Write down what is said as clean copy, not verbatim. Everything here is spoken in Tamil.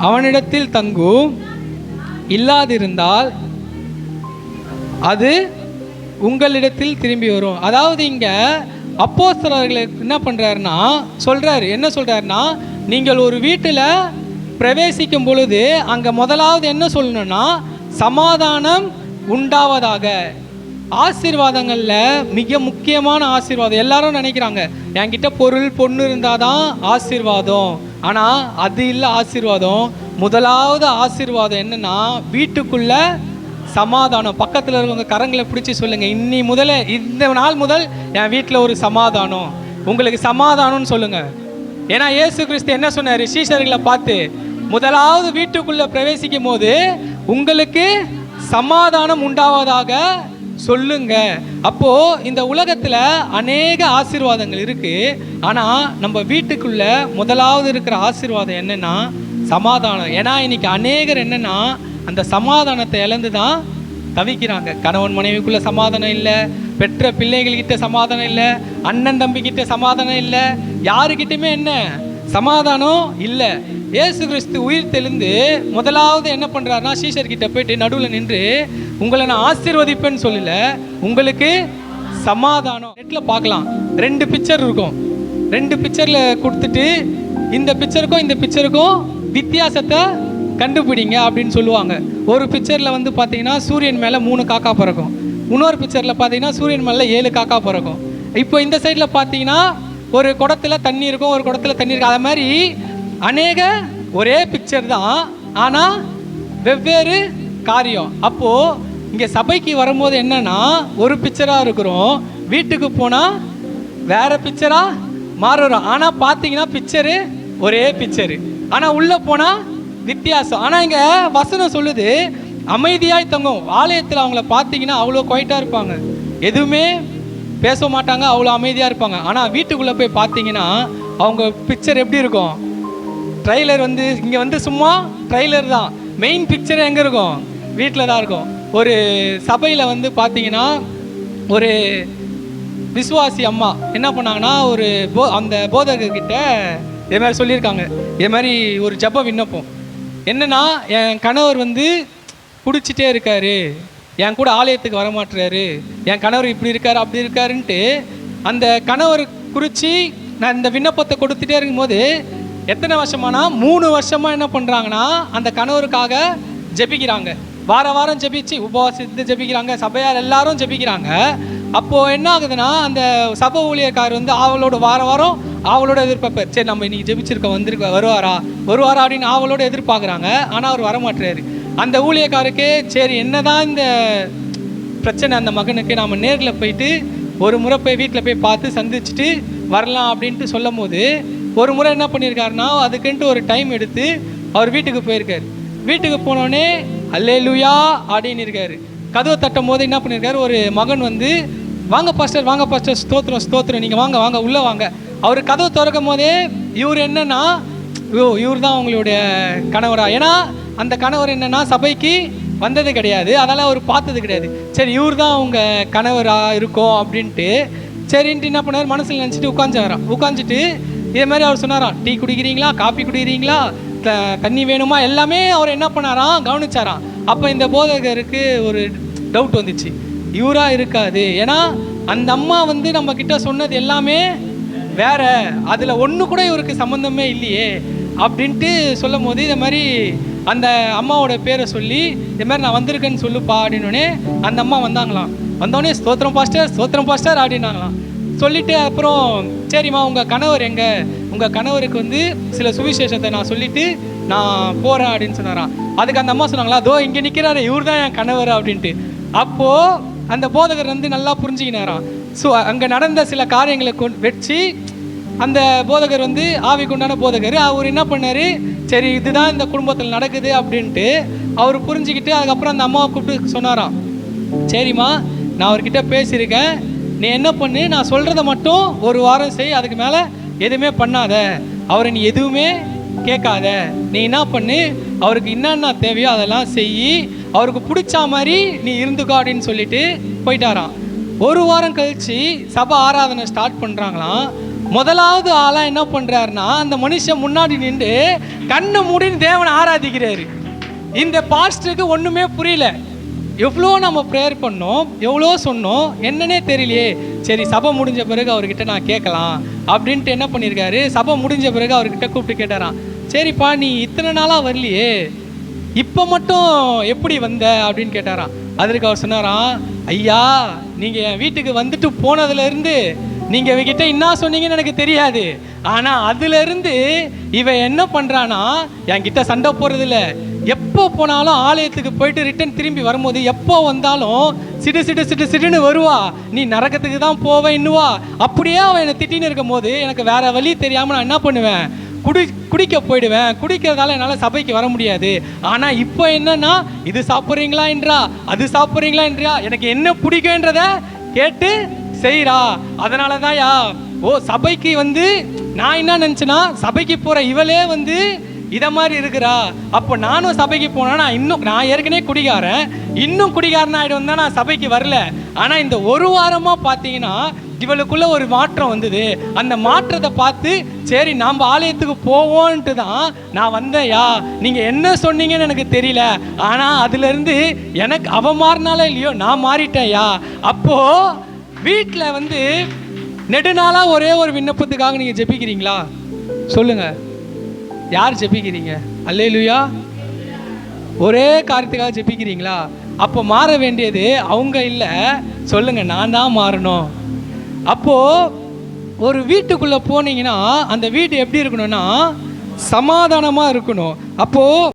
அவனிடத்தில் தங்கும், இல்லாதிருந்தால் அது உங்களிடத்தில் திரும்பி வரும். அதாவது இங்க அப்போஸ்தலர்களுக்கு என்ன பண்றாருன்னா சொல்றாரு, என்ன சொல்றாருன்னா, நீங்கள் ஒரு வீட்டில் பிரவேசிக்கும் பொழுது அங்க முதலாவது என்ன சொல்லணும்னா சமாதானம் உண்டாவதாக. ஆசீர்வாதங்கள்ல மிக முக்கியமான ஆசீர்வாதம் எல்லாரும் நினைக்கிறாங்க, என்கிட்ட பொருள் பொண்ணு இருந்தாதான் ஆசீர்வாதம். ஆனா அது இல்லை ஆசீர்வாதம். முதலாவது ஆசீர்வாதம் என்னன்னா வீட்டுக்குள்ள சமாதானம். பக்கத்தில் இருக்கவங்க கரங்களை பிடிச்சி சொல்லுங்க, இன்னி முதல்ல இந்த நாள் முதல் என் வீட்டில் ஒரு சமாதானம், உங்களுக்கு சமாதானம்னு சொல்லுங்க. ஏன்னா இயேசு கிறிஸ்து என்ன சொன்னார் சீஷர்களை பார்த்து, முதலாவது வீட்டுக்குள்ள பிரவேசிக்கும் போது உங்களுக்கு சமாதானம் உண்டாவதாக சொல்லுங்க. அப்போ இந்த உலகத்துல அநேக ஆசீர்வாதங்கள் இருக்கு. ஆனா நம்ம வீட்டுக்குள்ள முதலாவது இருக்கிற ஆசீர்வாதம் என்னன்னா சமாதானம். ஏன்னா இன்னைக்கு அநேகர் என்னன்னா அந்த சமாதானத்தை இழந்துதான் தவிக்கிறாங்க. கணவன் மனைவிக்குள்ள சமாதானம் இல்லை, பெற்ற பிள்ளைகள்கிட்ட சமாதானம் இல்லை, அண்ணன் தம்பிக்கிட்ட சமாதானம் இல்லை, யாருக்கிட்டையுமே என்ன சமாதானம் இல்லை. இயேசு கிறிஸ்து உயிர் தெளிந்து முதலாவது என்ன பண்றாருன்னா சீஷர்கிட்ட போயிட்டு நடுவில் நின்று, உங்களை நான் ஆசீர்வதிப்பேன்னு சொல்லல, உங்களுக்கு சமாதானம். நெட்ல பார்க்கலாம், 2 பிக்சர் இருக்கும். 2 பிக்சர்ல கொடுத்துட்டு இந்த பிக்சருக்கும் இந்த பிக்சருக்கும் வித்தியாசத்தை கண்டுபிடிங்க அப்படின்னு சொல்லுவாங்க. ஒரு பிக்சரில் வந்து பார்த்தீங்கன்னா சூரியன் மேலே 3 காக்கா பறக்கும், இன்னொரு பிக்சரில் பார்த்தீங்கன்னா சூரியன் மேலே 7 காக்கா பறக்கும். இப்போ இந்த சைடில் பார்த்தீங்கன்னா ஒரு குடத்துல தண்ணி இருக்கும், ஒரு குடத்துல தண்ணி இருக்கும். அது மாதிரி அநேக ஒரே பிக்சர் தான், ஆனால் வெவ்வேறு காரியம். அப்போது இங்கே சபைக்கு வரும்போது என்னன்னா ஒரு பிக்சராக இருக்கிறோம், வீட்டுக்கு போனால் வேற பிக்சராக மாறுறோம். ஆனால் பார்த்தீங்கன்னா பிக்சரு ஒரே பிக்சரு, ஆனால் உள்ளே போனால் வித்தியாசம். ஆனால் இங்கே வசனம் சொல்லுது அமைதியாய் தங்கும். ஆலயத்தில் அவங்கள பார்த்தீங்கன்னா அவ்வளோ குவைட்டாக இருப்பாங்க, எதுவுமே பேச மாட்டாங்க, அவ்வளோ அமைதியாக இருப்பாங்க. ஆனால் வீட்டுக்குள்ளே போய் பார்த்தீங்கன்னா அவங்க பிக்சர் எப்படி இருக்கும், ட்ரைலர் வந்து இங்கே வந்து சும்மா ட்ரைலர் தான், மெயின் பிக்சர் எங்கே இருக்கும், வீட்டில் தான் இருக்கும். ஒரு சபையில் வந்து பார்த்தீங்கன்னா ஒரு விசுவாசி அம்மா என்ன பண்ணாங்கன்னா ஒரு அந்த போதகர்கிட்ட இதே மாதிரி சொல்லியிருக்காங்க, இதே மாதிரி ஒரு ஜெப விண்ணப்பம் என்னன்னா, என் கணவர் வந்து குடிச்சிட்டே இருக்காரு, என் கூட ஆலயத்துக்கு வரமாட்டுறாரு, என் கணவர் இப்படி இருக்காரு அப்படி இருக்காருன்ட்டு அந்த கணவர் குறித்து நான் இந்த விண்ணப்பத்தை கொடுத்துட்டே இருக்கும்போது எத்தனை வருஷமானா 3 வருஷமாக என்ன பண்ணுறாங்கன்னா அந்த கணவருக்காக ஜெபிக்கிறாங்க. வாரம் ஜெபிச்சு உபவாசித்து ஜெபிக்கிறாங்க, சபையார் எல்லாரும் ஜெபிக்கிறாங்க. அப்போது என்ன ஆகுதுன்னா அந்த சபை ஊழியர்கார் வந்து ஆவலோட வாரம் ஆவலோட எதிர்பார்ப்பார், சரி நம்ம இன்னைக்கு ஜெபிச்சிருக்க வருவாரா அப்படின்னு ஆவலோட எதிர்பார்க்குறாங்க. ஆனால் அவர் வரமாட்டுறாரு. அந்த ஊழியக்காருக்கு சரி என்னதான் இந்த பிரச்சனை அந்த மகனுக்கு, நாம் நேரில் போயிட்டு ஒரு முறை போய் வீட்டில் போய் பார்த்து சந்திச்சுட்டு வரலாம் அப்படின்ட்டு சொல்லும் போது ஒரு முறை என்ன பண்ணியிருக்காருன்னா அதுக்குன்ட்டு ஒரு டைம் எடுத்து அவர் வீட்டுக்கு போயிருக்காரு. வீட்டுக்கு போனோடனே அல்லேலூயா அப்படின்னு இருக்காரு. கதவை தட்டும் போது என்ன பண்ணியிருக்காரு, ஒரு மகன் வந்து வாங்க பாஸ்டர் ஸ்தோத்திரம் நீங்கள் வாங்க உள்ளே வாங்க. அவர் கதவை திறக்கும் போதே இவர் என்னன்னா இவர் தான் உங்களுடைய கணவரா, ஏன்னா அந்த கணவர் என்னன்னா சபைக்கு வந்தது கிடையாது, அதெல்லாம் அவர் பார்த்தது கிடையாது. சரி இவர் தான் உங்கள் கணவராக இருக்கும் அப்படின்ட்டு சரின்ட்டு என்ன பண்ணார் மனசில் நினச்சிட்டு உட்காந்துட்டு இதே மாதிரி அவர் சொன்னாராம், டீ குடிக்கிறீங்களா, காப்பி குடிக்கிறீங்களா, தண்ணி வேணுமா, எல்லாமே அவர் என்ன பண்ணாராம் கவனிச்சாராம். அப்போ இந்த போதகருக்கு ஒரு டவுட் வந்துச்சு, இவரா இருக்காது, ஏன்னா அந்த அம்மா வந்து நம்ம கிட்ட சொன்னது எல்லாமே வேற, அதில் ஒன்று கூட இவருக்கு சம்மந்தமே இல்லையே அப்படின்ட்டு சொல்லும் போது இதை மாதிரி அந்த அம்மாவோட பேரை சொல்லி இது மாதிரி நான் வந்திருக்கேன்னு சொல்லுப்பா அப்படின்னோடனே அந்த அம்மா வந்தாங்களாம். வந்தோடனே ஸ்தோத்திரம் பாஸ்டர் அப்படின்னாங்களாம். சொல்லிவிட்டு அப்புறம் சரிம்மா உங்கள் கணவர் எங்கே, உங்கள் கணவருக்கு வந்து சில சுவிசேஷத்தை நான் சொல்லிவிட்டு நான் போகிறேன் அப்படின்னு சொன்னாராம். அதுக்கு அந்த அம்மா சொன்னாங்களா, அதோ இங்கே நிற்கிறாரு இவர் தான் என் கணவர் அப்படின்ட்டு. அப்போது அந்த போதகர் வந்து நல்லா புரிஞ்சுக்கினாராம். ஸோ அங்கே நடந்த சில காரியங்களை வச்சு அந்த போதகர் வந்து ஆவிக்குண்டான போதகர், அவர் என்ன பண்ணார், சரி இதுதான் இந்த குடும்பத்தில் நடக்குது அப்படின்ட்டு அவர் புரிஞ்சுக்கிட்டு அதுக்கப்புறம் அந்த அம்மாவை கூப்பிட்டு சொன்னாராம், சரிம்மா நான் அவர்கிட்ட பேசியிருக்கேன், நீ என்ன பண்ணு, நான் சொல்கிறத மட்டும் ஒரு வாரம் செய், அதுக்கு மேலே எதுவுமே பண்ணாத, அவரை நீ எதுவுமே கேட்காத, நீ என்ன பண்ணு அவருக்கு என்னென்ன தேவையோ அதெல்லாம் செய், அவருக்கு பிடிச்ச மாதிரி நீ இருந்துக்கோ அப்படின்னு சொல்லிட்டு போயிட்டாராம். ஒரு வாரம் கழித்து சபை ஆராதனை ஸ்டார்ட் பண்ணுறாங்களாம். முதலாவது ஆளாக என்ன பண்ணுறாருன்னா அந்த மனுஷன் முன்னாடி நின்று கண்ணை மூடின்னு தேவனை ஆராதிக்கிறாரு. இந்த பாஸ்டருக்கு ஒன்றுமே புரியல. எவ்வளோ நம்ம ப்ரேயர் பண்ணோம், எவ்வளோ சொன்னோம், என்னன்னே தெரியலையே. சரி, சபை முடிஞ்ச பிறகு அவர்கிட்ட நான் கேட்கலாம் அப்படின்ட்டு என்ன பண்ணியிருக்காரு, சபை முடிஞ்ச பிறகு அவர்கிட்ட கூப்பிட்டு கேட்டாராம், சரிப்பா நீ இத்தனை நாளாக வரலையே, இப்போ மட்டும் எப்படி வந்த அப்படின்னு கேட்டாராம். அதற்கு அவர் சொன்னாராம், ஐயா நீங்கள் என் வீட்டுக்கு வந்துட்டு போனதுலேருந்து நீங்கள் இவகிட்ட என்ன சொன்னீங்கன்னு எனக்கு தெரியாது. ஆனால் அதுலேருந்து இவன் என்ன பண்ணுறான்னா என்கிட்ட சண்டை போடுறதில்ல, எப்போ போனாலும் ஆலயத்துக்கு போயிட்டு ரிட்டன் திரும்பி வரும்போது எப்போ வந்தாலும் சிடுன்னு வருவா, நீ நரகத்துக்கு தான் போவேன்னுவா. அப்படியே அவன் என்னை திட்டின்னு இருக்கும் போது எனக்கு வேற வழி தெரியாமல் நான் என்ன பண்ணுவேன், குடிக்க போயிடுவேன். குடிக்கிறதால என்னால் சபைக்கு வர முடியாது. ஆனால் இப்போ என்னன்னா இது சாப்பிட்றீங்களா என்றா, அது சாப்பிட்றீங்களா என்றா, எனக்கு என்ன பிடிக்குன்றத கேட்டு செய்கிறா. அதனால தான் சபைக்கு வந்து நான் என்ன நினச்சேன்னா, சபைக்கு போகிற இவளே வந்து இதை மாதிரி இருக்கிறா, அப்போ நானும் சபைக்கு போனா நான் ஏற்கனவே குடிகாரன், இன்னும் குடிகாரன் ஆகிடும் தான் நான் சபைக்கு வரல. ஆனால் இந்த ஒரு வாரமாக பார்த்தீங்கன்னா இவளுக்குள்ள ஒரு மாற்றம் வந்தது. அந்த மாற்றத்தை பார்த்து சரி நாம் ஆலயத்துக்கு போவோன்ட்டு தான் நான் வந்தேன்யா. நீங்கள் என்ன சொன்னீங்கன்னு எனக்கு தெரியல, ஆனால் அதுலேருந்து எனக்கு அவ மாறினாலே இல்லையோ நான் மாறிட்டேன்யா. அப்போது வீட்டில் வந்து நெடுநாளாக ஒரே ஒரு விண்ணப்பத்துக்காக நீங்கள் ஜெபிக்கிறீங்களா? சொல்லுங்கள், யார் ஜெபிக்கிறீங்க? அல்லேலூயா. ஒரே காரியத்துக்காக ஜெபிக்கிறீங்களா? அப்போ மாற வேண்டியது அவங்க இல்லை, சொல்லுங்க, நான் தான் மாறணும். அப்போது ஒரு வீட்டுக்குள்ளே போனீங்கன்னா அந்த வீடு எப்படி இருக்கணும்னா சமாதானமாக இருக்கணும். அப்போது